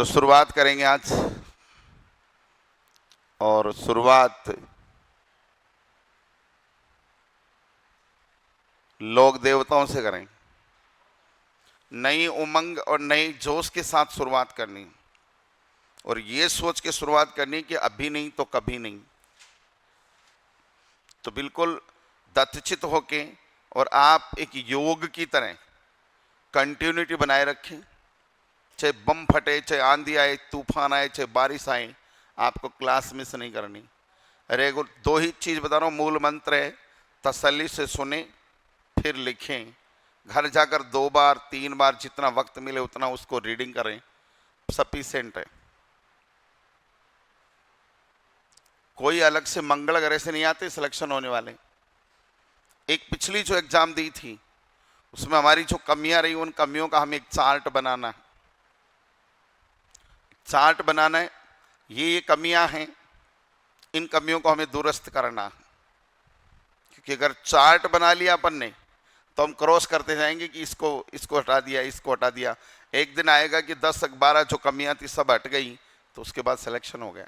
तो शुरुआत करेंगे आज, और शुरुआत लोक देवताओं से करें। नई उमंग और नई जोश के साथ शुरुआत करनी, और ये सोच के शुरुआत करनी कि अभी नहीं तो कभी नहीं। तो बिल्कुल दत्तचित होके, और आप एक योग की तरह कंटिन्यूटी बनाए रखें। चाहे बम फटे, चाहे आंधी आए, तूफान आए, चाहे बारिश आए, आपको क्लास मिस नहीं करनी। दो ही चीज बता रहा हूँ, मूल मंत्र है, तसल्ली से सुने फिर लिखें। घर जाकर 2 बार 3 बार जितना वक्त मिले उतना उसको रीडिंग करें, सफिशिएंट है। कोई अलग से मंगल ग्रह से नहीं आते सिलेक्शन होने वाले। एक पिछली जो एग्जाम दी थी उसमें हमारी जो कमियां रही, उन कमियों का हमें एक चार्ट बनाना है। चार्ट बनाना है, ये कमियां हैं, इन कमियों को हमें दुरुस्त करना है। क्योंकि अगर चार्ट बना लिया अपन ने तो हम क्रॉस करते जाएंगे कि इसको हटा दिया, इसको हटा दिया। एक दिन आएगा कि 10-12 जो कमियां थी सब हट गई, तो उसके बाद सिलेक्शन हो गया।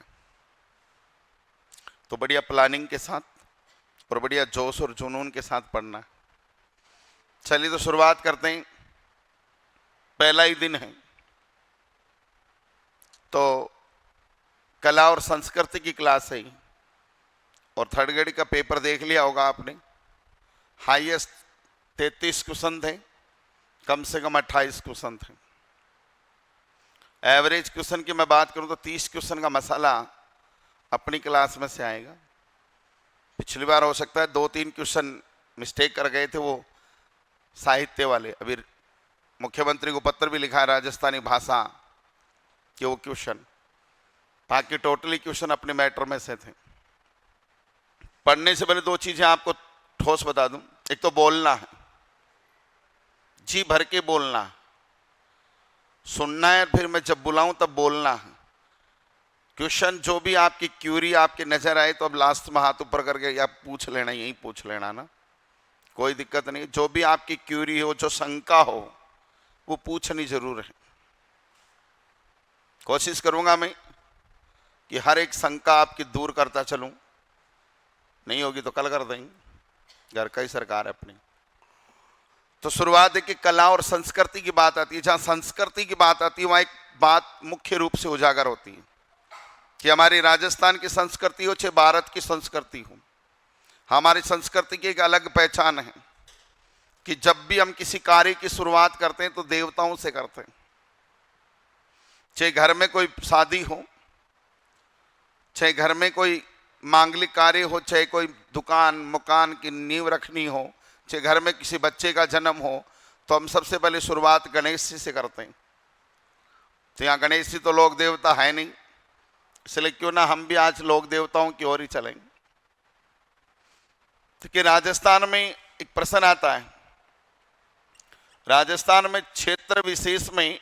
तो बढ़िया प्लानिंग के साथ और बढ़िया जोश और जुनून के साथ पढ़ना। चलिए तो शुरुआत करते हैं। पहला ही दिन है, तो कला और संस्कृति की क्लास है, और थर्ड ग्रेड का पेपर देख लिया होगा आपने। हाईएस्ट 33 क्वेश्चन थे, कम से कम 28 क्वेश्चन थे। एवरेज क्वेश्चन की मैं बात करूं तो 30 क्वेश्चन का मसाला अपनी क्लास में से आएगा। पिछली बार हो सकता है 2-3 क्वेश्चन मिस्टेक कर गए थे, वो साहित्य वाले। अभी मुख्यमंत्री को पत्र भी लिखा है राजस्थानी भाषा के वो क्वेश्चन, बाकी टोटली क्वेश्चन अपने मैटर में से थे। पढ़ने से पहले 2 चीजें आपको ठोस बता दूं। एक तो बोलना है, जी भर के बोलना है, सुनना है, फिर मैं जब बुलाऊं तब बोलना है। क्वेश्चन जो भी आपकी क्यूरी आपके नजर आए तो अब लास्ट में हाथ ऊपर करके या पूछ लेना, यही पूछ लेना ना, कोई दिक्कत नहीं। जो भी आपकी क्यूरी हो, जो शंका हो, वो पूछनी जरूर है। कोशिश करूंगा मैं कि हर एक शंका आपकी दूर करता चलूं। नहीं होगी तो कल कर देंगे, घर का ही सरकार है अपनी। तो शुरुआत है कि कला और संस्कृति की बात आती है। जहां संस्कृति की बात आती है वहां एक बात मुख्य रूप से उजागर होती है कि हमारी राजस्थान की संस्कृति हो, चाहे भारत की संस्कृति हो, हमारी संस्कृति की एक अलग पहचान है कि जब भी हम किसी कार्य की शुरुआत करते हैं तो देवताओं से करते हैं। चाहे घर में कोई शादी हो, चाहे घर में कोई मांगलिक कार्य हो, चाहे कोई दुकान मकान की नींव रखनी हो, चाहे घर में किसी बच्चे का जन्म हो, तो हम सबसे पहले शुरुआत गणेश जी से करते हैं। तो यहाँ गणेश जी तो लोक देवता है नहीं, इसलिए क्यों ना हम भी आज लोक देवताओं की ओर ही चलेंगे। तो कि राजस्थान में एक प्रश्न आता है, राजस्थान में क्षेत्र विशेष में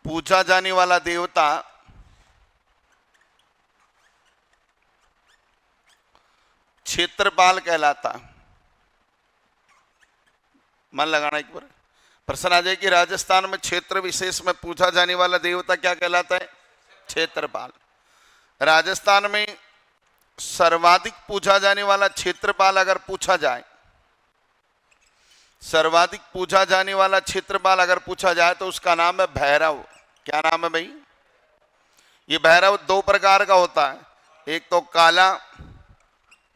पूजा जाने वाला देवता क्षेत्रपाल कहलाता। मन लगाना एक बार, प्रश्न आ जाए कि राजस्थान में क्षेत्र विशेष में पूजा जाने वाला देवता क्या कहलाता है? क्षेत्रपाल। राजस्थान में सर्वाधिक पूजा जाने वाला क्षेत्रपाल अगर पूछा जाए, सर्वाधिक पूजा जाने वाला क्षेत्रपाल अगर पूछा जाए तो उसका नाम है भैरव। क्या नाम है भाई? ये भैरव 2 प्रकार का होता है, एक तो काला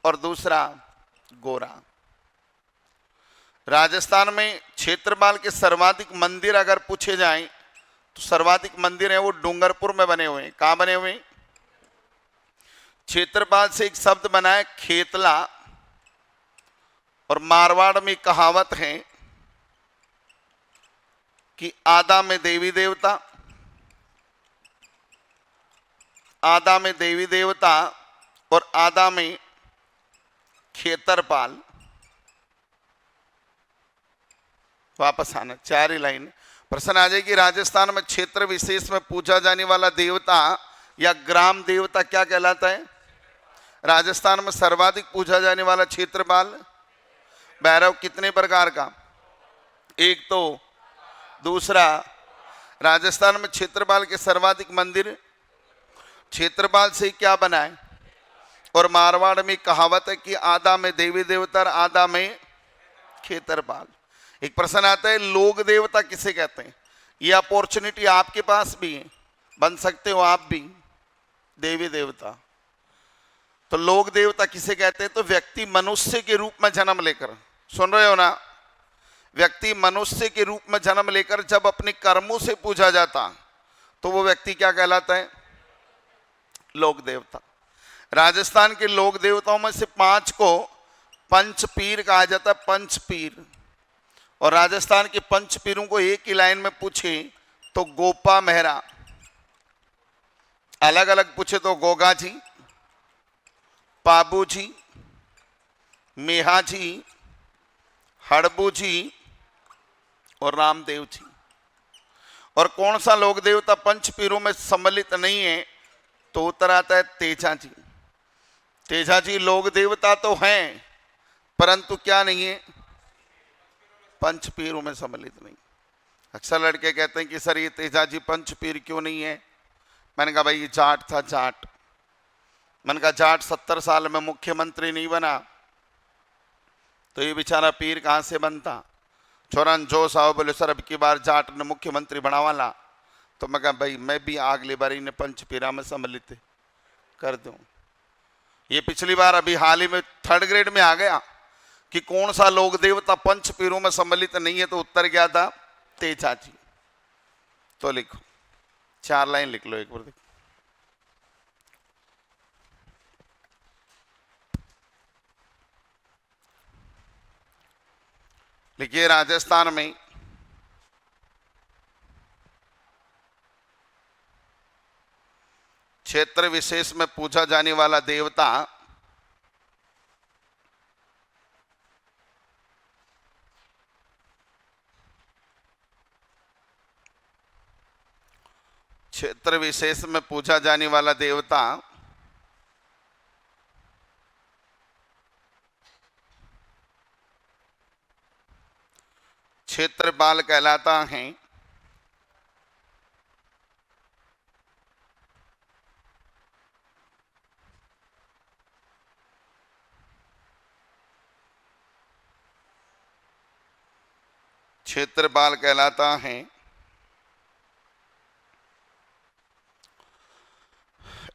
और दूसरा गोरा। राजस्थान में क्षेत्रपाल के सर्वाधिक मंदिर अगर पूछे जाएं तो सर्वाधिक मंदिर है वो डूंगरपुर में बने हुए हैं। कहां बने हुए? क्षेत्रपाल से एक शब्द बना है खेतला, और मारवाड़ में कहावत है कि आधा में देवी देवता, आधा में देवी देवता और आधा में खेतरपाल। वापस आना, 4 ही लाइन। प्रश्न आ जाएगी राजस्थान में क्षेत्र विशेष में पूजा जाने वाला देवता या ग्राम देवता क्या कहलाता है? राजस्थान में सर्वाधिक पूजा जाने वाला क्षेत्रपाल भैरव। कितने प्रकार का? एक तो दूसरा, राजस्थान में क्षेत्रपाल के सर्वाधिक मंदिर क्षेत्रपाल से क्या बना है। और मारवाड़ में कहावत है कि आधा में देवी देवता और आधा में क्षेत्रपाल। एक प्रश्न आता है, लोक देवता किसे कहते हैं। ये अपॉर्चुनिटी आपके पास भी है, बन सकते हो आप भी देवी देवता। तो लोक देवता किसे कहते हैं, तो व्यक्ति मनुष्य के रूप में जन्म लेकर, सुन रहे हो ना, व्यक्ति मनुष्य के रूप में जन्म लेकर जब अपने कर्मों से पूजा जाता तो वो व्यक्ति क्या कहलाता है, लोक देवता। राजस्थान के लोक देवताओं में से 5 को पंचपीर कहा जाता है, पंचपीर। और राजस्थान के पंचपीरों को एक ही लाइन में पूछे तो गोपा मेहरा, अलग अलग पूछे तो गोगा जी, पाबू जी, मेहा जी, हड़बू जी और रामदेव जी। और कौन सा लोक देवता पंचपीरों में सम्मिलित नहीं है, तो उत्तर आता है तेजा जी। तेजा जी लोक देवता तो हैं परंतु क्या नहीं है, पंचपीरों में सम्मिलित नहीं। अक्सर लड़के कहते हैं कि सर ये तेजा जी पंचपीर क्यों नहीं है। मैंने कहा भाई ये जाट था, जाट। मैंने कहा जाट 70 साल में मुख्यमंत्री नहीं बना तो ये बेचारा पीर कहां से बनता। चौरन जो साहब बोले सर अब की बार जाट ने मुख्यमंत्री बनावाला, तो मैं कहा भाई मैं भी अगली बार इन्हें पंचपीरा में सम्मिलित कर दूं। ये पिछली बार अभी हाल ही में 3rd ग्रेड में आ गया कि कौन सा लोक देवता पंचपीरों में सम्मिलित नहीं है, तो उत्तर क्या था, तेजा जी। तो लिखो, 4 लाइन लिख लो एक बार। देखो, लिखिए राजस्थान में क्षेत्र विशेष में पूजा जाने वाला देवता क्षेत्र विशेष में पूजा जाने वाला देवता क्षेत्रपाल कहलाता है। क्षेत्रपाल कहलाता है।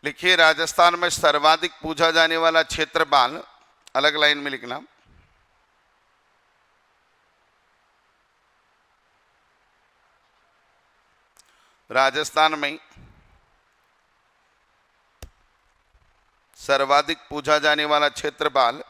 लिखिए राजस्थान में सर्वाधिक पूजा जाने वाला क्षेत्रपाल, अलग लाइन में लिखना, राजस्थान में सर्वाधिक पूजा जाने वाला क्षेत्रपाल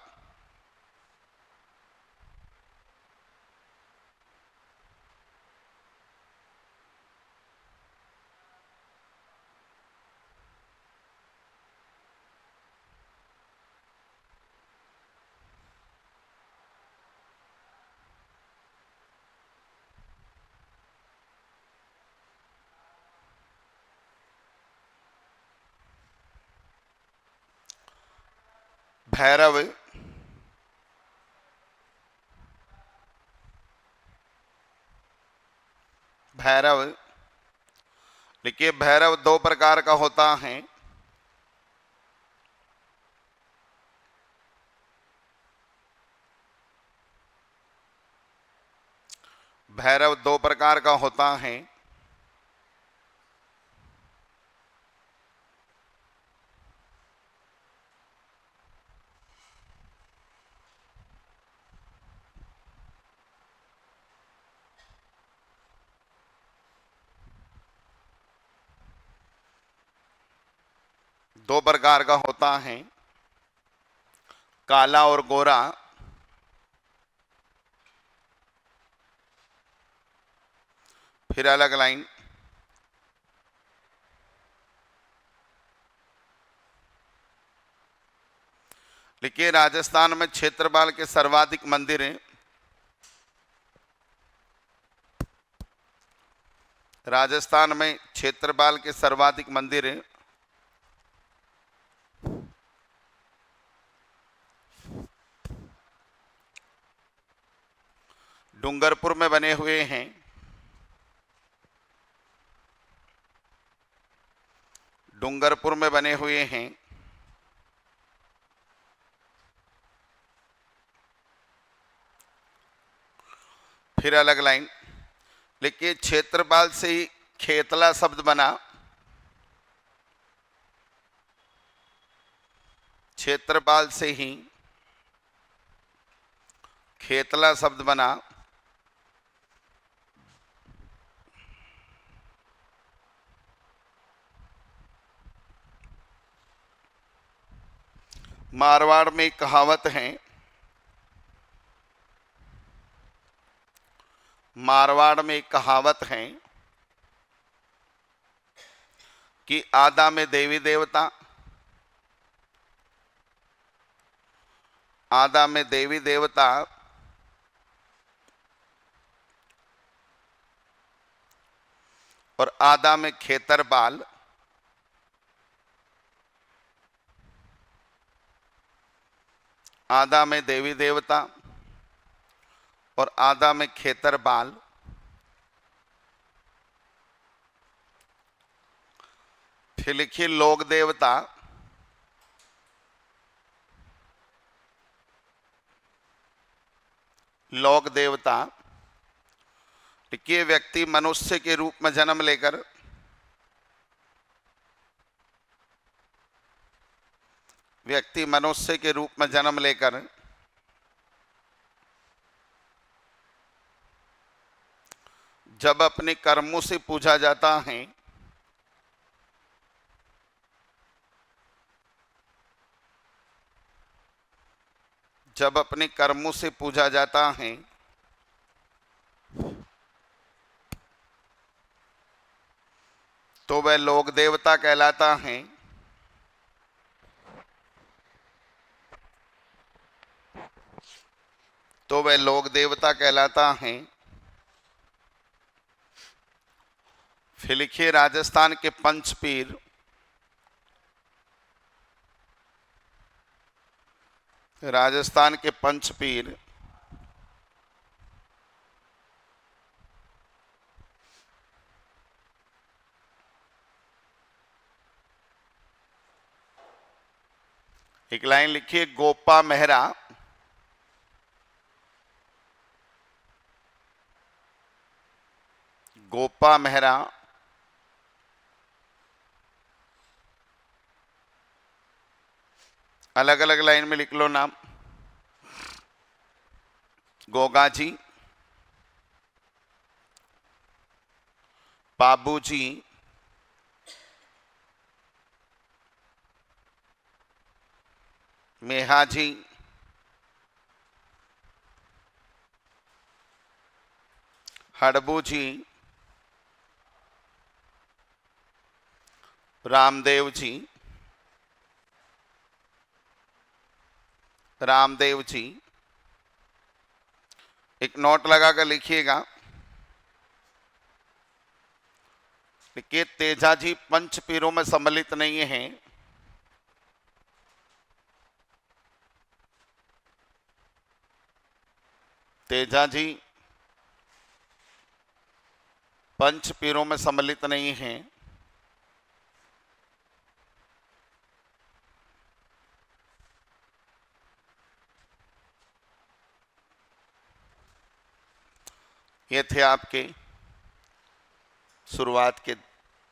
भैरव, भैरव। देखिए भैरव 2 प्रकार का होता है। भैरव 2 प्रकार का होता है। दो प्रकार का होता है, काला और गोरा। फिर अलग लाइन, लिखिए राजस्थान में क्षेत्रपाल के सर्वाधिक मंदिर हैं। राजस्थान में क्षेत्रपाल के सर्वाधिक मंदिर हैं। डूंगरपुर में बने हुए हैं, डूंगरपुर में बने हुए हैं। फिर अलग लाइन लिखिए, क्षेत्रपाल से ही खेतला शब्द बना। क्षेत्रपाल से ही खेतला शब्द बना। मारवाड़ में एक कहावत है, मारवाड़ में एक कहावत है कि आदा में देवी देवता, आदा में देवी देवता और आदा में खेतर बाल। आधा में देवी देवता और आधा में खेतर बाल। फिर लिखिए लोक देवता, लोक देवता लिखिए व्यक्ति मनुष्य के रूप में जन्म लेकर व्यक्ति मनुष्य के रूप में जन्म लेकर जब अपने कर्मों से पूजा जाता है, जब अपने कर्मों से पूजा जाता है तो वह लोक देवता कहलाता है। तो वह लोक देवता कहलाता है। फिर लिखिए राजस्थान के पंचपीर, राजस्थान के पंचपीर एक लाइन लिखिए गोपा मेहरा, गोपा मेहरा अलग अलग लाइन में लिख लो नाम। गोगाजी, बाबूजी, मेहाजी, हड़बू जी, रामदेव जी, रामदेव जी। एक नोट लगाकर लिखिएगा, देखिए तेजा जी पंच पीरों में सम्मिलित नहीं है। तेजा जी पंच पीरों में सम्मिलित नहीं है। ये थे आपके शुरुआत के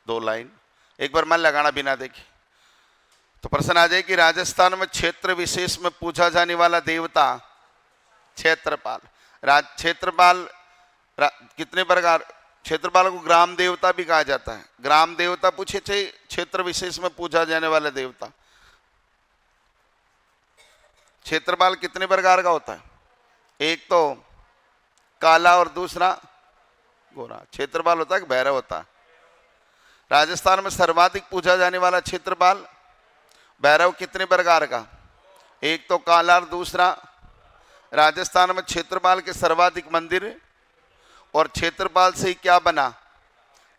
2 लाइन। एक बार मन लगाना बिना देखे तो प्रश्न आ जाए कि राजस्थान में क्षेत्र विशेष में पूजा जाने वाला देवता क्षेत्रपाल। क्षेत्रपाल कितने प्रकार, क्षेत्रपाल को ग्राम देवता भी कहा जाता है। ग्राम देवता पूछे थे, क्षेत्र विशेष में पूजा जाने वाला देवता। क्षेत्रपाल कितने प्रकार का होता है? एक तो काला और दूसरा गोरा। क्षेत्रपाल होता है कि भैरव होता है? राजस्थान में सर्वाधिक पूजा जाने वाला क्षेत्रपाल भैरव। कितने प्रकार का? एक तो काला और दूसरा। राजस्थान में क्षेत्रपाल के सर्वाधिक मंदिर, और क्षेत्रपाल से ही क्या बना?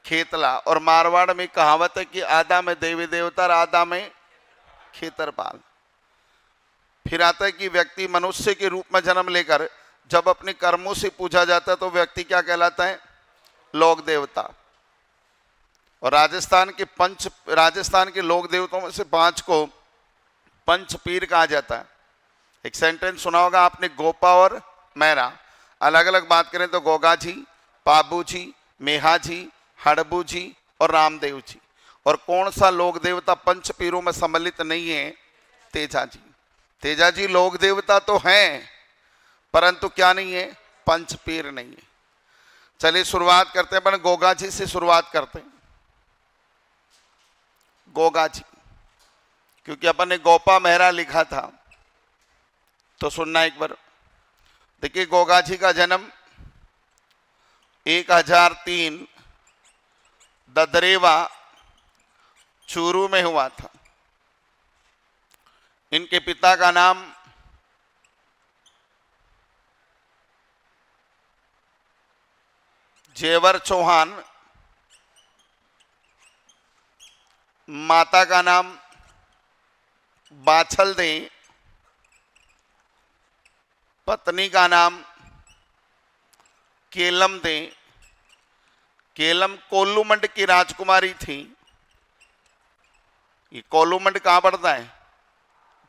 खेतला। और मारवाड़ में कहावत है कि आधा में देवी देवता और आधा में खेतरपाल। फिर आता है कि व्यक्ति मनुष्य के रूप में जन्म लेकर जब अपने कर्मों से पूजा जाता है तो व्यक्ति क्या कहलाता है? लोक देवता। और राजस्थान के लोक देवताओं में से 5 को पंच पीर कहा जाता है। एक सेंटेंस सुना होगा आपने, गोपा और मैरा। अलग अलग बात करें तो गोगा जी, पाबू जी, मेहा जी, हड़बू जी और रामदेव जी। और कौन सा लोक देवता पंच पीरों में सम्मिलित नहीं है? तेजा जी। तेजा जी लोक देवता तो हैं, परंतु क्या नहीं है? पंच पीर नहीं है। चलिए शुरुआत करते हैं, अपन गोगा जी से शुरुआत करते हैं। गोगा जी, क्योंकि अपन ने गोपा मेहरा लिखा था तो सुनना एक बार। देखिए, गोगा जी का जन्म 1003 ददरेवा चूरू में हुआ था। इनके पिता का नाम जेवर चौहान, माता का नाम बाछल दे, पत्नी का नाम केलम दे। केलम कोल्लूमंड की राजकुमारी थी। ये कोल्लूमंड कहां पड़ता है?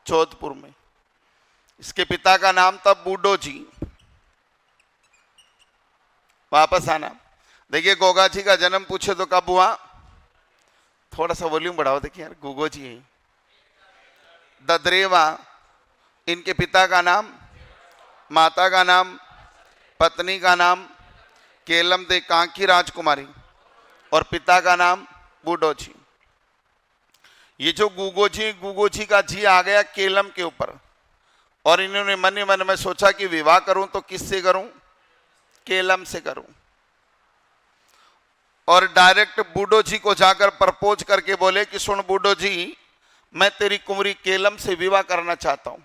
जोधपुर में। इसके पिता का नाम था बूडो जी। वापस आना। देखिए, गोगा जी का जन्म पूछे तो कब हुआ? थोड़ा सा वॉल्यूम बढ़ाओ। देखिए यार, गोगो जी है। ददरेवा, इनके पिता का नाम, माता का नाम, पत्नी का नाम केलम दे कांकी राजकुमारी और पिता का नाम बूडो जी। ये जो गुगो जी का जी आ गया केलम के ऊपर, और इन्होंने मन ही मन में सोचा कि विवाह करूं तो किससे करूं? केलम से करूं। और डायरेक्ट बूडो जी को जाकर प्रपोज करके बोले कि सुन बूडो जी, मैं तेरी कुंवरी केलम से विवाह करना चाहता हूं,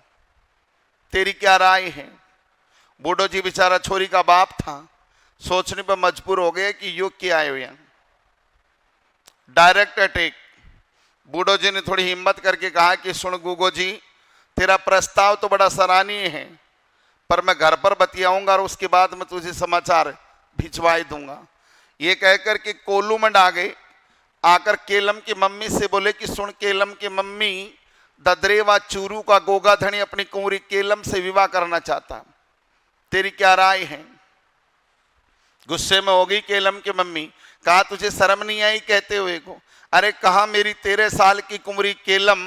तेरी क्या राय है? बूडो जी बेचारा छोरी का बाप था, सोचने पर मजबूर हो गए कि युग क्या आए हुए। Direct attack. बूडो जी ने थोड़ी हिम्मत करके कहा कि सुन गुगो जी, तेरा प्रस्ताव तो बड़ा सराहनीय है, पर मैं घर पर बतियाऊंगा और उसके बाद मैं तुझे समाचार भिजवा दूंगा। ये कहकर के कोल्लूमंड आ गए। आकर केलम की मम्मी से बोले कि सुन केलम की मम्मी, ददरेवा चूरू का गोगा धनी अपनी कुंवरी केलम से विवाह करना चाहता, तेरी क्या राय है? गुस्से में हो गई केलम की मम्मी। कहा तुझे शर्म नहीं आई कहते हुए को? अरे कहा मेरी 13 साल की कुंवरी केलम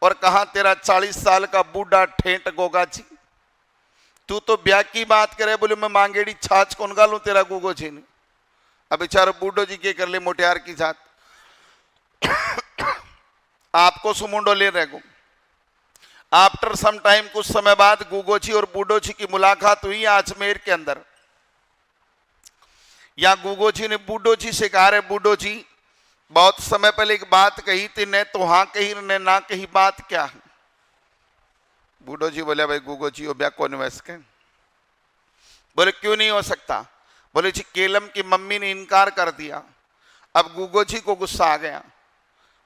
और कहा तेरा 40 साल का बूढ़ा ठेठ गोगा जी। तू तो ब्याह की बात करे, बोले मैं मांगेड़ी छाछ कौन गालू तेरा गुगो जी ने। अब बेचारा बूढ़ो जी के कर ले मोटियार की जात। आपको सुमुंडो ले रहे। आफ्टर सम टाइम, कुछ समय बाद गुगो जी और बूढ़ो जी की मुलाकात हुई अजमेर के अंदर। या गुगो जी ने बूढ़ो जी से कहा, रे बूढ़ो जी, बहुत समय पहले एक बात कही थी, ने तो हाँ कही ने ना कही, बात क्या है? बूढ़ो जी बोले, भाई गुगो जी हो ब्याह कौन वैस के? बोले क्यों नहीं हो सकता? बोले जी केलम की मम्मी ने इनकार कर दिया। अब गुगो जी को गुस्सा आ गया।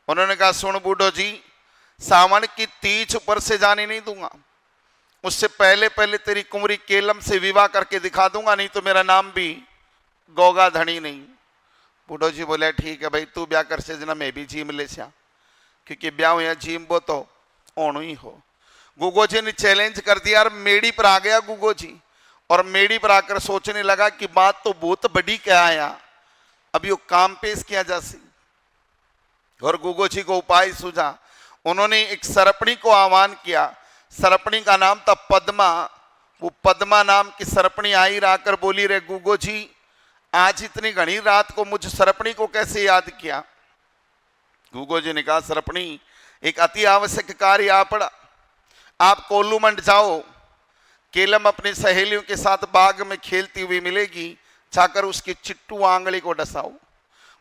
उन्होंने कहा सुन बूढ़ो जी, सावन की तीज ऊपर से जाने नहीं दूंगा, उससे पहले पहले तेरी कुंवरी केलम से विवाह करके दिखा दूंगा, नहीं तो मेरा नाम भी गोगा धनी नहीं। बूढ़ो जी बोले ठीक है भाई, तू ब्याह कर से जना, मैं भी जीम ले सिया, क्योंकि ब्याह या जीम वो तो ओणु ही हो। गुगो जी ने चैलेंज कर दिया और मेड़ी पर आ गया गुगो जी। और मेड़ी पर आकर सोचने लगा कि बात तो बहुत बड़ी क्या आया, अब यो काम पेश किया जा सी। और गुगो जी को उपाय सूझा। उन्होंने एक सरपणी को आह्वान किया। सरपणी का नाम था पद्मा। वो पद्मा नाम की सरपणी आई, आकर बोली, रे गुगो जी, आज इतनी घनी रात को मुझ सरपणी को कैसे याद किया? गुगो जी ने कहा, सरपणी, एक अति आवश्यक कार्य आ पड़ा। आप कोल्लूमंड जाओ, केलम अपनी सहेलियों के साथ बाग में खेलती हुई मिलेगी, जाकर उसकी चिट्टू आंगली को डसाओ।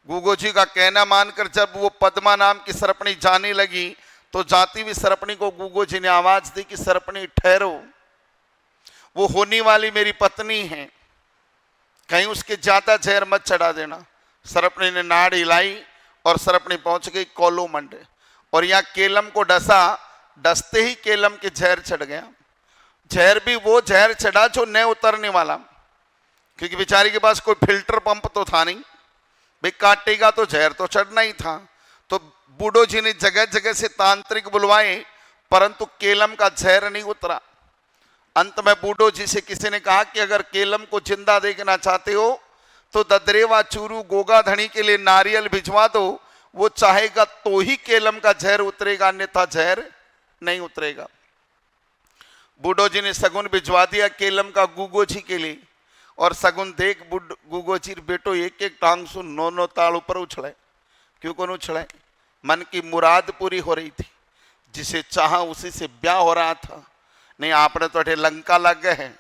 गुगो जी का कहना मानकर जब वो पद्मा नाम की सरपणी जाने लगी, तो जाती हुई सरपणी को गुगो जी ने आवाज दी कि सरपणी ठहरो, वो होने वाली मेरी पत्नी है, कहीं उसके ज्यादा जहर मत चढ़ा देना। सरपणी ने नाड़ हिलाई और सरपणी पहुंच गई कोल्लूमंड। और यहाँ केलम को डसा, डसते ही केलम के जहर चढ़ गया। जहर भी वो जहर चढ़ा जो न उतरने वाला, क्योंकि बेचारी के पास कोई फिल्टर पंप तो था नहीं। भाई काटेगा तो जहर तो चढ़ना ही था। तो बूढ़ो जी ने जगह जगह से तांत्रिक बुलवाए, परंतु केलम का जहर नहीं उतरा। अंत में बूढ़ो जी से किसी ने कहा कि अगर केलम को जिंदा देखना चाहते हो तो ददरेवा चूरू गोगा धनी के लिए नारियल भिजवा दो, वो चाहेगा तो ही केलम का जहर उतरेगा, अन्यथा जहर नहीं उतरेगा। बूढ़ो जी ने सगुन भिजवा दिया केलम का गुगो जी के लिए, और सगुन देख गुगो जी बेटो एक एक टांग सु नो नो ताल ऊपर उछले। क्यों कौन उछले? मन की मुराद पूरी हो रही थी, जिसे चाहा उसी से ब्याह हो रहा था। नहीं आपने तो अठे लंका लग गए हैं,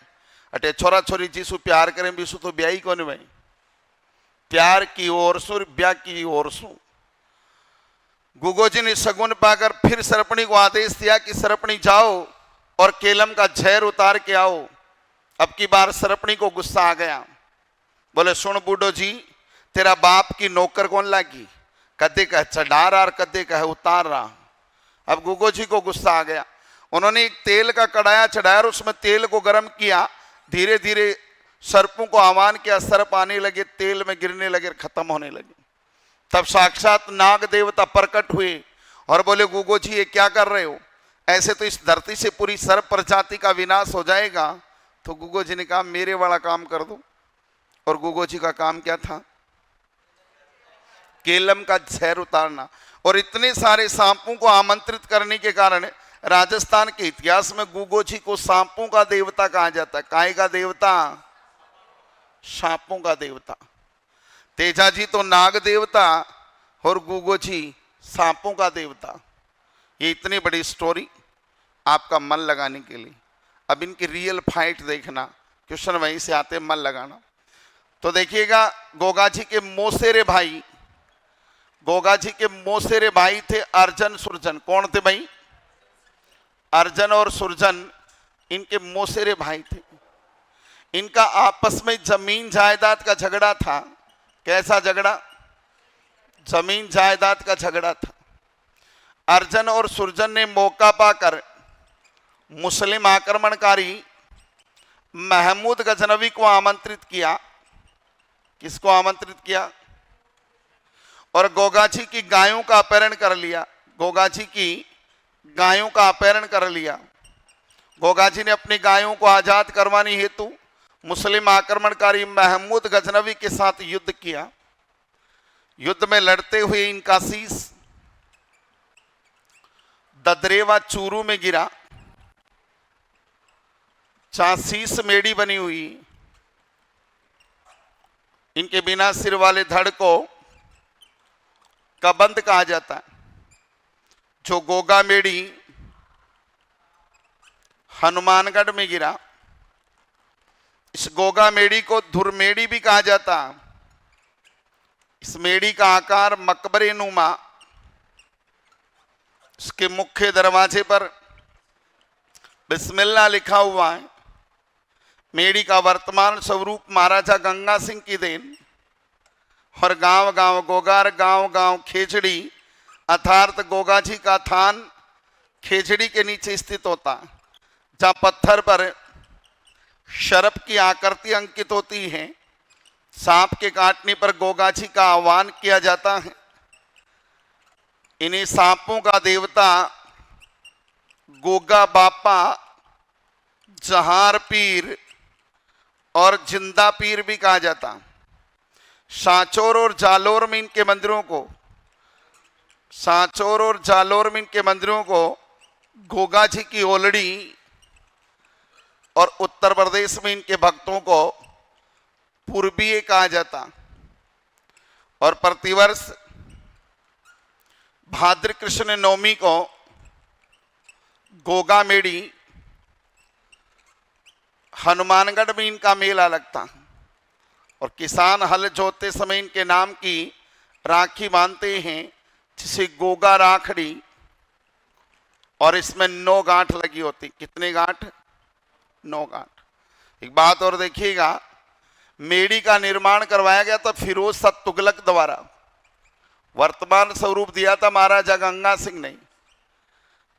अठे छोरा छोरी जिसु प्यार करें बीसु तो ब्याह ही कौन भाई, प्यार की ओर सु ब्याह की ओर सु। गुगो जी ने सगुन पाकर फिर सरपणी को आदेश दिया कि सरपणी जाओ और केलम का जहर उतार के आओ। अब की बार सरपणी को गुस्सा आ गया, बोले सुन बूढ़ो जी, तेरा बाप की नौकर कौन लागी, कदे कह चढ़ा रहा और कदे कह उतार रहा। अब गुगो जी को गुस्सा आ गया, उन्होंने एक तेल का कड़ाया चढ़ाया और उसमें तेल को गर्म किया, धीरे धीरे सर्पों को आह्वान किया, सर्प आने लगे, तेल में गिरने लगे, खत्म होने लगे। तब साक्षात नाग देवता प्रकट हुए और बोले गुगो जी ये क्या कर रहे हो, ऐसे तो इस धरती से पूरी सर्प प्रजाति का विनाश हो जाएगा। तो गुगो जी ने कहा मेरे वाला काम कर दो। और गुगो जी का काम क्या था? केलम का जहर उतारना। और इतने सारे सांपों को आमंत्रित करने के कारण राजस्थान के इतिहास में गुगो जी को सांपों का देवता कहा जाता है। काहे का देवता? सांपों का देवता। तेजा जी तो नाग देवता और गुगो जी सांपों का देवता। ये इतनी बड़ी स्टोरी आपका मन लगाने के लिए। अब इनकी रियल फाइट देखना, क्वेश्चन वहीं से आते मन लगाना। तो देखिएगा गोगा जी के मोसेरे भाई, गोगा जी के मोसेरे भाई थे अर्जन सुरजन। कौन थे भाई? अर्जन और सुरजन इनके मोसेरे भाई थे। इनका आपस में जमीन जायदाद का झगड़ा था। कैसा झगड़ा? जमीन जायदाद का झगड़ा था। अर्जन और सुरजन ने मौका पाकर मुस्लिम आक्रमणकारी महमूद गजनवी को आमंत्रित किया। किसको आमंत्रित किया? और गोगाजी की गायों का अपहरण कर लिया। गोगाजी की गायों का अपहरण कर लिया। गोगाजी ने अपनी गायों को आजाद करवाने हेतु मुस्लिम आक्रमणकारी महमूद गजनवी के साथ युद्ध किया। युद्ध में लड़ते हुए इनका शीश ददरेवा चूरू में गिरा, जहां शीश मेड़ी बनी हुई। इनके बिना सिर वाले धड़ को कबंद कहा जाता है। जो गोगा मेड़ी हनुमानगढ़ में गिरा, इस गोगा मेड़ी को धुरमेड़ी भी कहा जाता। इस मेड़ी का आकार मकबरे नुमा। इसके मुख्य दरवाजे पर बिस्मिल्लाह लिखा हुआ है। मेड़ी का वर्तमान स्वरूप महाराजा गंगा सिंह की देन। और गांव गांव गोगार, गांव गांव खेजड़ी, अर्थात गोगा जी का थान खेजड़ी के नीचे स्थित होता, जहां पत्थर पर शरप की आकृति अंकित होती है। सांप के काटने पर गोगा जी का आह्वान किया जाता है। इन्हीं सांपों का देवता गोगा बापा, जहार पीर और जिंदा पीर भी कहा जाता। सांचौर और जालोर में इनके मंदिरों को, सांचौर और जालोर में इनके मंदिरों को गोगा जी की ओलड़ी, और उत्तर प्रदेश में इनके भक्तों को पूर्वीय कहा जाता। और प्रतिवर्ष भाद्र कृष्ण नवमी को गोगा मेड़ी हनुमानगढ़ में इनका मेला लगता। और किसान हल जोतते समय इनके नाम की राखी बांधते हैं, जिसे गोगा राखड़ी। और इसमें 9 गांठ लगी होती। कितने गांठ? 9 गांठ। एक बात और देखिएगा, मेड़ी का निर्माण करवाया गया था फिरोज शाह तुगलक द्वारा। वर्तमान स्वरूप दिया था महाराजा गंगा सिंह ने।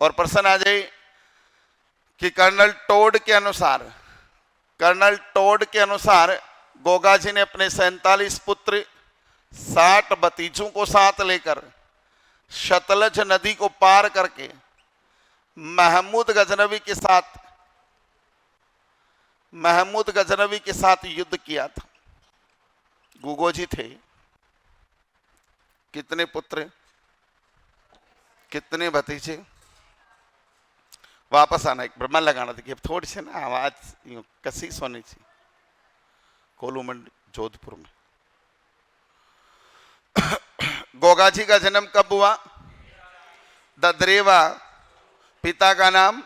और प्रश्न आ जाए कि कर्नल टोड के अनुसार गोगा जी ने अपने 47 पुत्र 60 भतीजों को साथ लेकर सतलज नदी को पार करके महमूद गजनवी के साथ युद्ध किया था। गुगोजी थे, कितने पुत्र, कितने भतीजे। वापस आना, एक ब्रह्मा लगाना। देखिए थोड़ी सी ना आवाज कसी सोनी थी। कोलूमंड जोधपुर में गोगा जी का जन्म कब हुआ? ददरेवा। पिता का नाम,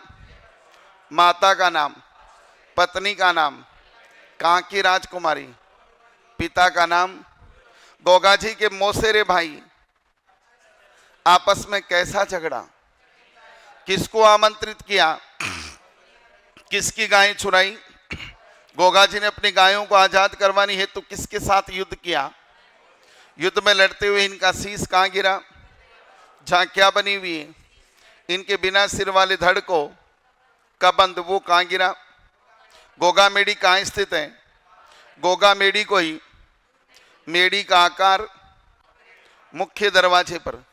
माता का नाम, पत्नी का नाम, कहाँ की राजकुमारी, पिता का नाम। गोगा जी के मौसेरे भाई आपस में कैसा झगड़ा, किसको आमंत्रित किया, किसकी गायें चुराई, गोगा जी ने अपनी गायों को आजाद करवानी है तो किसके साथ युद्ध किया। युद्ध में लड़ते हुए इनका शीश कहाँ गिरा, जहां क्या बनी हुई है, इनके बिना सिर वाले धड़ को का बंद वो कहाँ गिरा। गोगा मेडी कहाँ स्थित है? गोगा मेडी को ही मेडी का आकार, मुख्य दरवाजे पर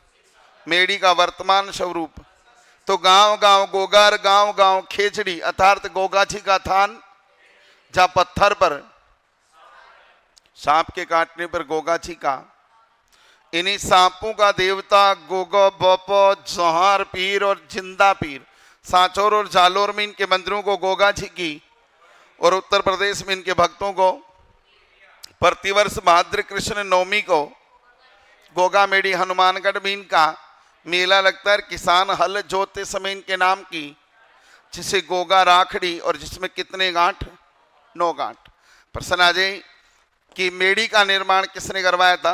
मेडी का वर्तमान स्वरूप। तो गांव गांव गोगार, गांव गांव खेचड़ी, अर्थात गोगा जी का थान, जहां पत्थर पर सांप के काटने पर गोगा जी का, इन्हीं सांपों का देवता गोगो बोपो जोहार पीर और जिंदा पीर, सांचौर और जालोर में इनके मंदिरों को गोगा जी की, और उत्तर प्रदेश में इनके भक्तों को प्रतिवर्ष भाद्र कृष्ण नवमी को गोगा मेडी हनुमानगढ़ में इनका मेला लगता है। किसान हल जोतते समय इनके नाम की, जिसे गोगा राखड़ी, और जिसमें कितने गांठ? 9 गांठ। प्रश्न आ जाए कि मेडी का निर्माण किसने करवाया था?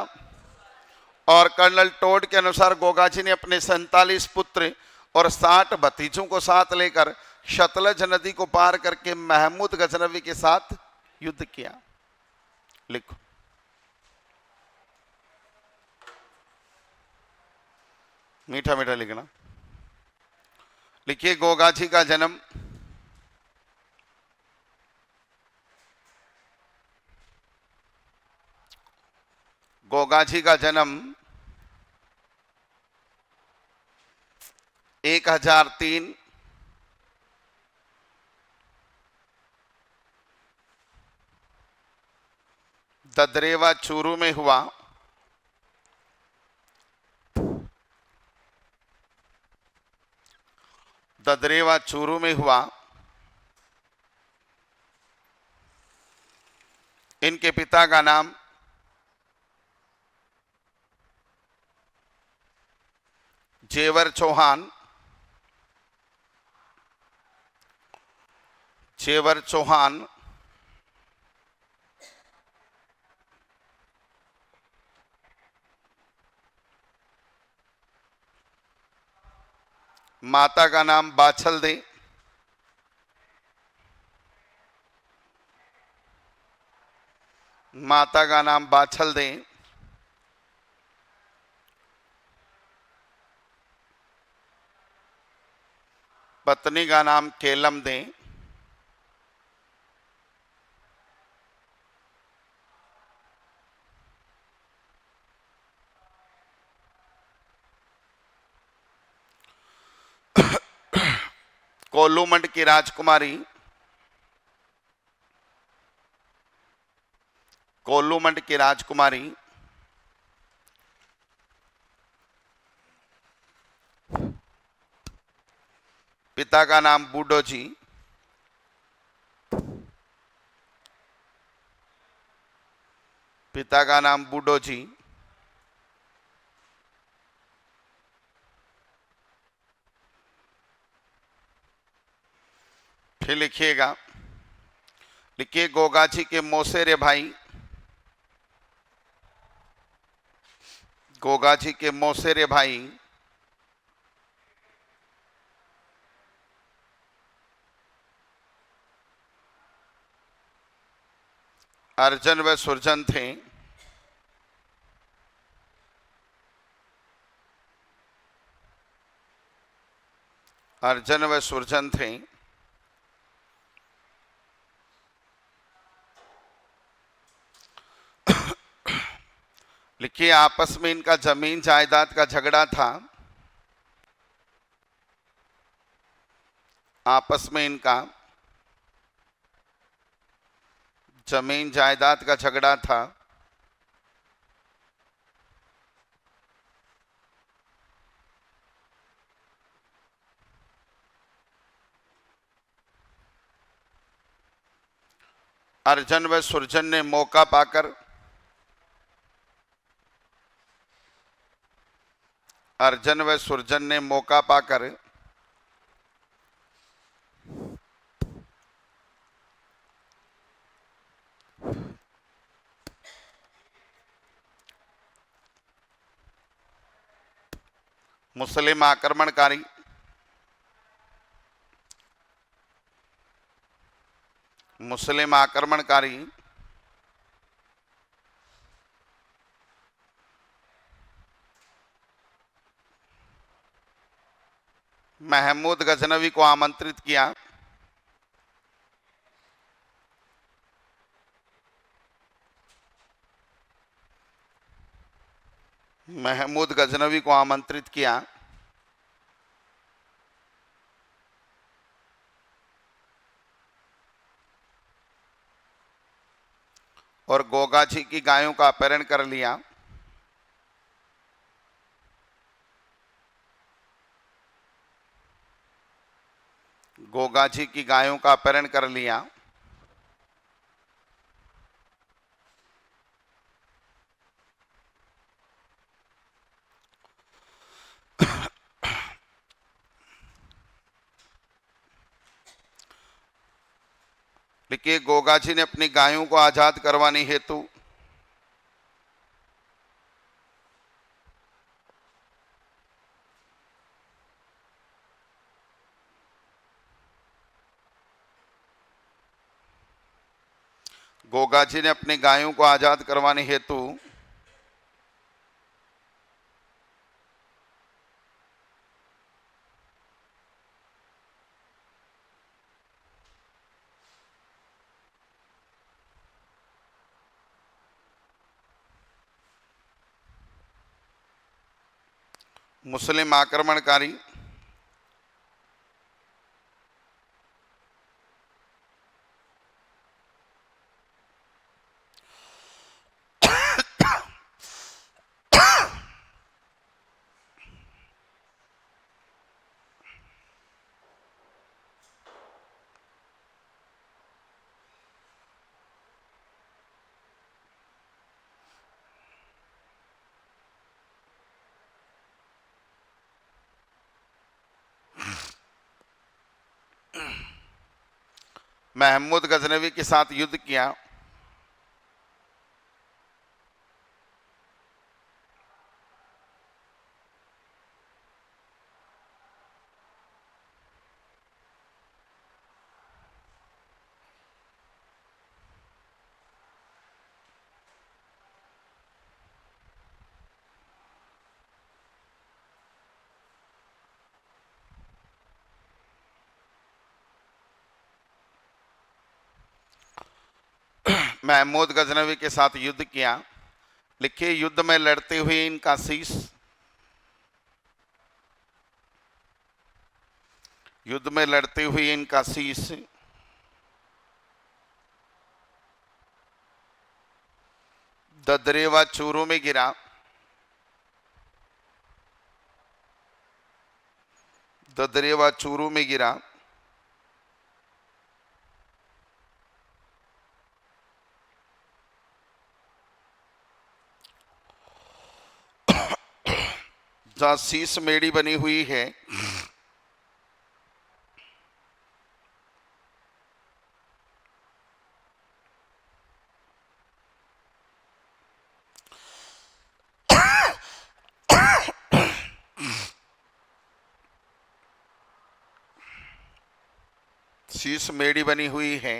और कर्नल टोड के अनुसार गोगा जी ने अपने 47 पुत्र और 60 भतीजों को साथ लेकर सतलज नदी को पार करके महमूद गजनवी के साथ युद्ध किया। लिखो। मीठा मीठा लिखना। लिखिए, गोगा जी का जन्म गोगा जी का जन्म 1003 ददरेवा चूरू में हुआ। ददरेवा चूरू में हुआ। इनके पिता का नाम जेवर चौहान, जेवर चौहान, माता का नाम बाछल दे, माता का नाम बाछल दे, पत्नी का नाम केलम दे, कोलूमंड की राजकुमारी, कोलूमंड की राजकुमारी पिता का नाम बूडो जी, पिता का नाम बूडो जी, फिर लिखिएगा। लिखिए, गोगा जी के मौसेरे भाई, गोगा जी के मौसेरे भाई अर्जन व सुरजन थे। अर्जन व सुरजन थे। लिखिए आपस में इनका जमीन जायदाद का झगड़ा था। आपस में इनका जमीन जायदाद का झगड़ा था। अर्जन व सुरजन ने मौका पाकर अर्जन व सुरजन ने मौका पाकर मुस्लिम आक्रमणकारी महमूद गजनवी को आमंत्रित किया। महमूद गजनवी को आमंत्रित किया और गोगा जी की गायों का अपहरण कर लिया। गोगा जी की गायों का अपहरण कर लिया। देखिए गोगा जी ने अपनी गायों को आजाद करवाने हेतु मुस्लिम आक्रमणकारी महमूद गजनवी के साथ युद्ध किया। महमूद गजनवी के साथ युद्ध किया। लिखिए युद्ध में लड़ते हुए इनका शीश ददरे व चूरों में गिरा। ददरे व चूरों में गिरा। जहां शीश मेड़ी बनी हुई है शीश मेड़ी बनी हुई है।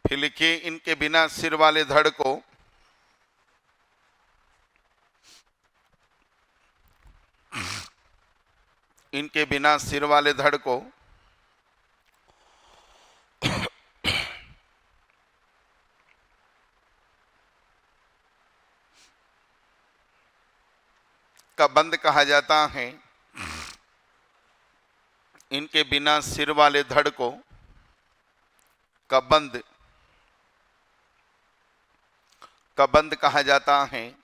फिर लिखिए इनके बिना सिर वाले धड़ को कबंध कहा जाता है। इनके बिना सिर वाले धड़ को कबंध कबंध कहा जाता है।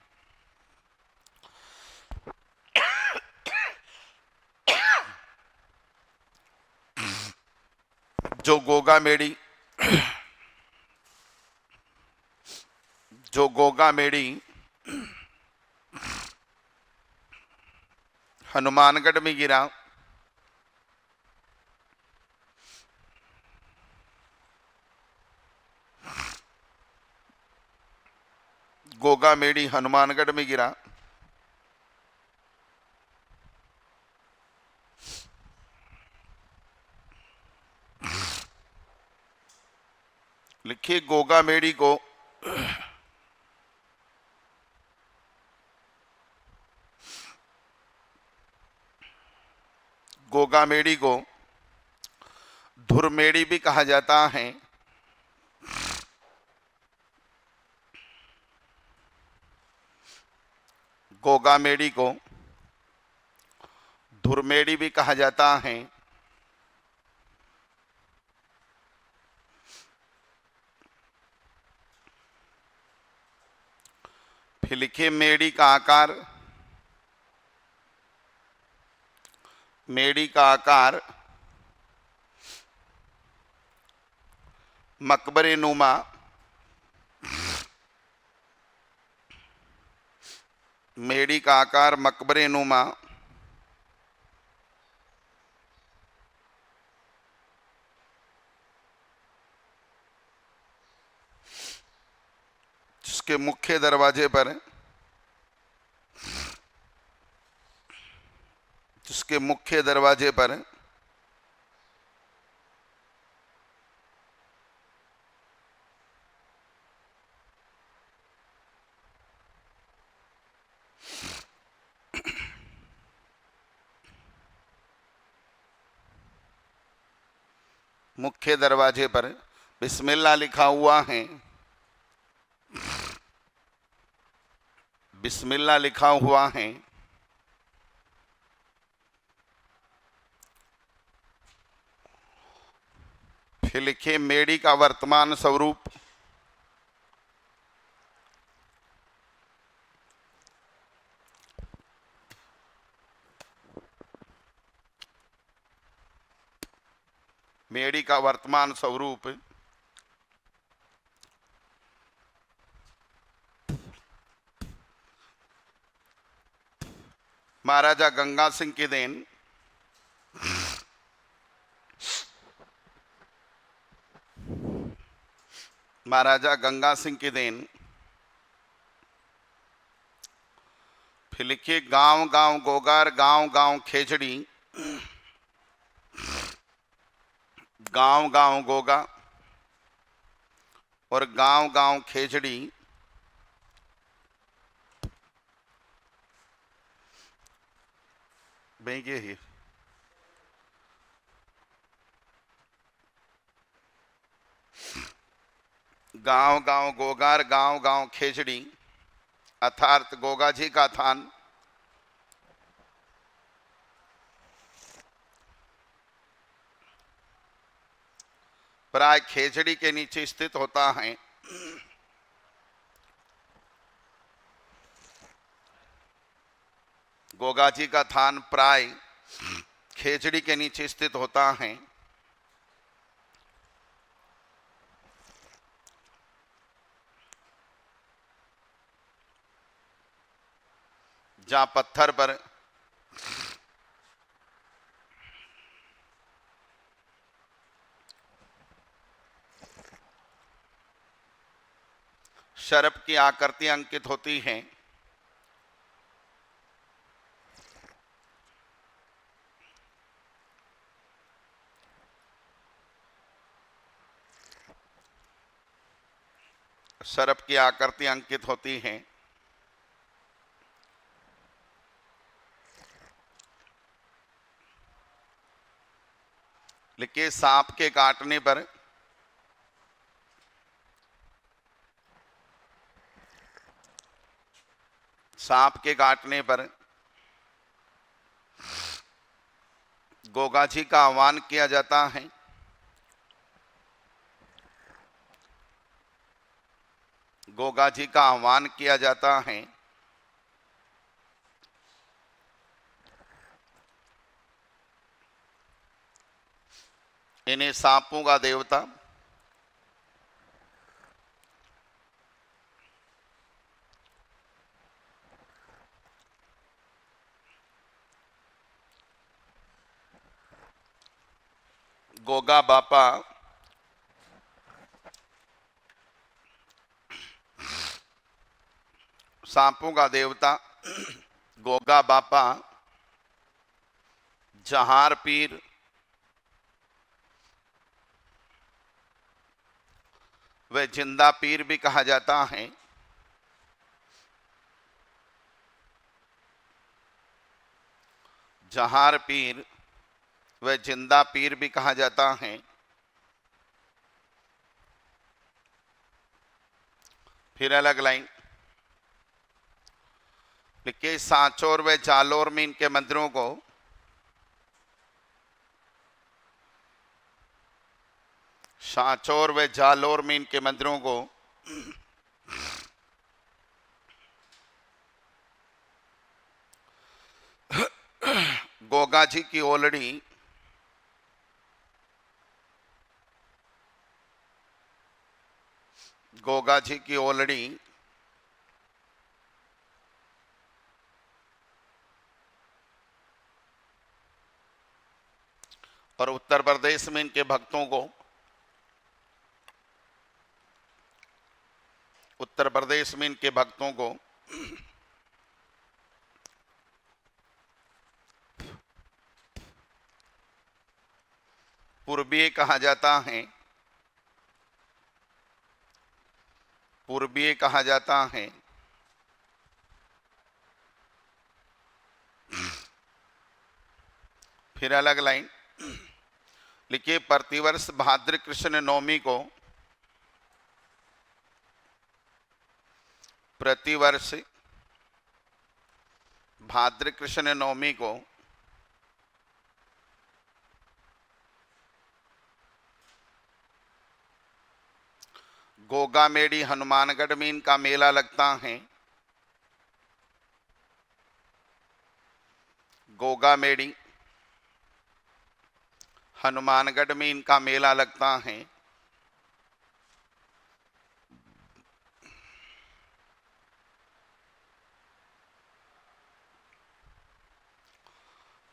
जो गोगा मेड़ी हनुमानगढ़ में गिरा, गोगा मेड़ी हनुमानगढ़ में गिरा, लिखिए गोगा मेड़ी को धुरमेड़ी भी कहा जाता है। गोगा मेड़ी को धुरमेड़ी भी कहा जाता है। फिर लिखिए मेड़ी का आकार मकबरे नुमा, मेड़ी का आकार मकबरे नुमा, जिसके मुख्य दरवाजे पर बिस्मिल्लाह लिखा हुआ है। बिस्मिल्लाह लिखा हुआ है। फिर लिखिए मेड़ी का वर्तमान स्वरूप, मेड़ी का वर्तमान स्वरूप महाराजा गंगा सिंह की देन। महाराजा गंगा सिंह की देन। फिर लिखिए गांव गांव गोगार, गांव गांव खेजड़ी, गांव गांव गोगा और गांव गांव खेजड़ी बेंगे ही गांव गांव गोगार, गांव गांव खेजड़ी अर्थात गोगा जी का थान प्राय खेजड़ी के नीचे स्थित होता है। गोगा जी का थान प्राय खेजड़ी के नीचे स्थित होता है। जहां पत्थर पर शरप की आकृति अंकित होती हैं। शरप की आकृति अंकित होती हैं। लिखिए सांप के काटने पर सांप के काटने पर गोगा जी का आह्वान किया जाता है। गोगा जी का आह्वान किया जाता है। इन्हें सांपों का देवता, गोगा बापा सांपों का देवता, गोगा बापा जहार पीर, व जिंदा पीर भी कहा जाता है। जहार पीर व जिंदा पीर भी कहा जाता है। फिर अलग लाइन लिखे, सांचौर व जालोर में इनके मंदिरों को सांचौर व जालोर में इनके मंदिरों को गोगा जी की ओलड़ी, गोगा जी की ओलड़ी और उत्तर प्रदेश में इनके भक्तों को, उत्तर प्रदेश में इनके भक्तों को पूर्वीय कहा जाता है। पूर्वीय कहा जाता है। फिर अलग लाइन लिखिए, प्रतिवर्ष भाद्र कृष्ण नवमी को, प्रतिवर्ष भाद्र कृष्ण नवमी को गोगा मेड़ी हनुमानगढ़ में इनका मेला लगता है। गोगा मेड़ी हनुमानगढ़ में इनका मेला लगता है।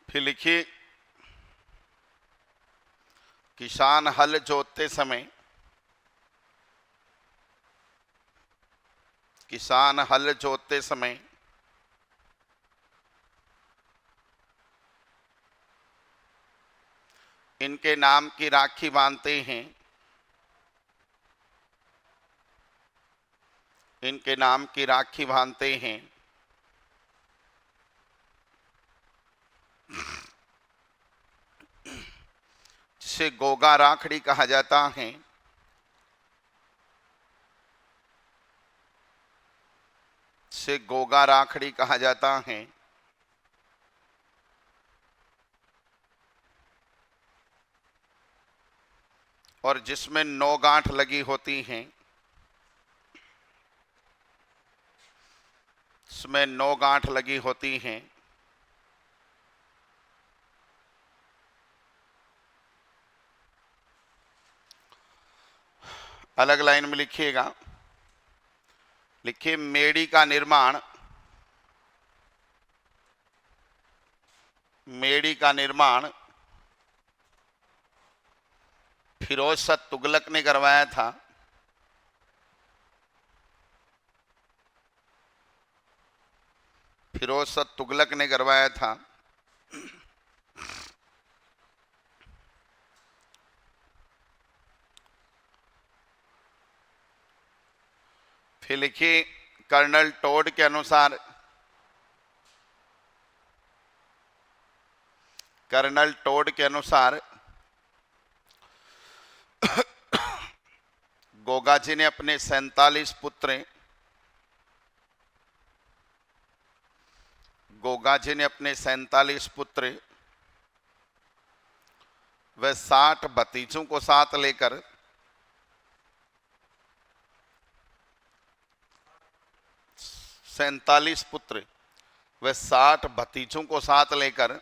फिर लिखिए, किसान हल जोतते समय, किसान हल जोतते समय इनके नाम की राखी बांधते हैं। इनके नाम की राखी बांधते हैं। जिसे गोगा राखड़ी कहा जाता है। से गोगा राखड़ी कहा जाता है। और जिसमें 9 गांठ लगी होती हैं, इसमें 9 गांठ लगी होती हैं। अलग लाइन में लिखिएगा, लिखिए, मेड़ी का निर्माण, मेड़ी का निर्माण फिरोज शाह तुगलक ने करवाया था। फिरोज शाह तुगलक ने करवाया था। फिर लिखिए, कर्नल टोड के अनुसार, कर्नल टोड के अनुसार गोगा जी ने अपने 47 पुत्र, गोगा जी ने अपने 47 पुत्र वह 60 भतीजों को साथ लेकर 47 पुत्र, वह 60 भतीजों को साथ लेकर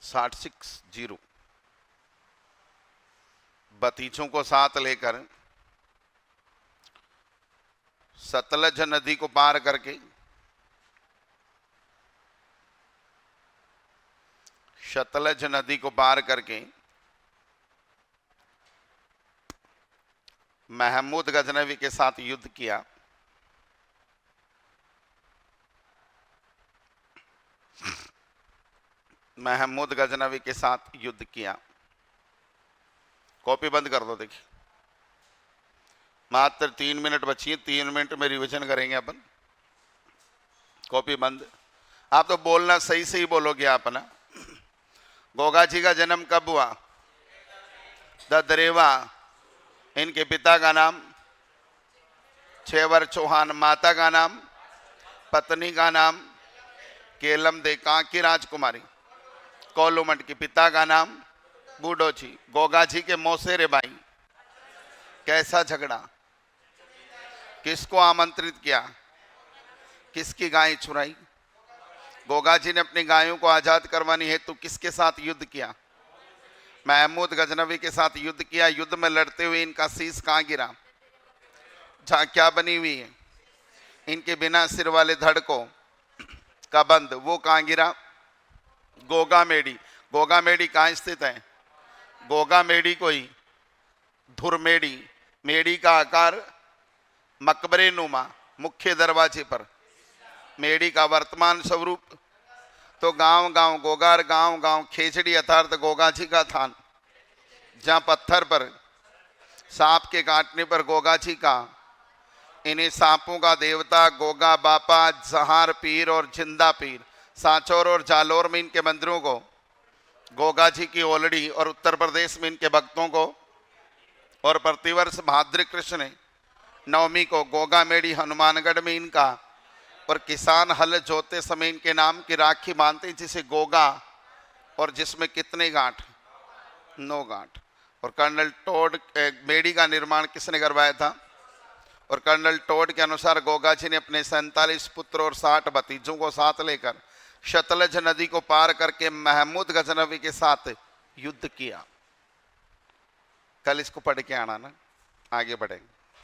60 भतीजों को साथ लेकर सतलज नदी को पार करके सतलज नदी को पार करके महमूद गजनवी के साथ युद्ध किया। महमूद गजनवी के साथ युद्ध किया। कॉपी बंद कर दो। देखिए मात्र 3 मिनट बची है, 3 मिनट में रिवीजन करेंगे अपन। कॉपी बंद। आप तो बोलना सही से ही बोलोगे आप ना। गोगा जी का जन्म कब हुआ? ददरेवा। इनके पिता का नाम छेवर चौहान, माता का नाम, पत्नी का नाम केलम दे कांकी राजकुमारी, कोलुमठ के पिता का नाम बूढ़ो जी। गोगा जी के मौसेरे भाई। कैसा झगड़ा? किसको आमंत्रित किया? किसकी गाय चुराई? गोगा जी ने अपनी गायों को आजाद करवानी हेतु किसके साथ युद्ध किया? महमूद गजनवी के साथ युद्ध किया। युद्ध में लड़ते हुए इनका शीश कहां गिरा? जहां क्या बनी हुई है? इनके बिना सिर वाले धड़ को का बंद, वो कहां गिरा? गोगा मेडी। गोगा मेडी कहां स्थित है? गोगा मेडी कोई धुरमेडी, मेडी का आकार मकबरे नुमा, मुख्य दरवाजे पर। मेडी का वर्तमान स्वरूप तो गांव गांव गोगार, गांव गांव खेचड़ी अर्थात गोगा जी का थान, जहां पत्थर पर सांप के काटने पर गोगा जी का, इन्हीं सांपों का देवता गोगा बापा, जहार पीर और जिंदा पीर, सांचौर और जालोर में इनके मंदिरों को गोगा जी की ओलड़ी, और उत्तर प्रदेश में इनके भक्तों को, और प्रतिवर्ष भाद्र कृष्ण नवमी को गोगा मेड़ी हनुमानगढ़ में इनका, और किसान हल जोते समय इनके नाम की राखी बांधते जिसे गोगा, और जिसमें कितने गांठ? 9 गांठ। और कर्नल टोड मेड़ी का निर्माण किसने करवाया था? और कर्नल टोड के अनुसार गोगा जी ने अपने 47 पुत्र और 60 भतीजों को साथ लेकर सतलज नदी को पार करके महमूद गजनवी के साथ युद्ध किया। कल इसको पढ़ के आना ना, आगे बढ़ेंगे।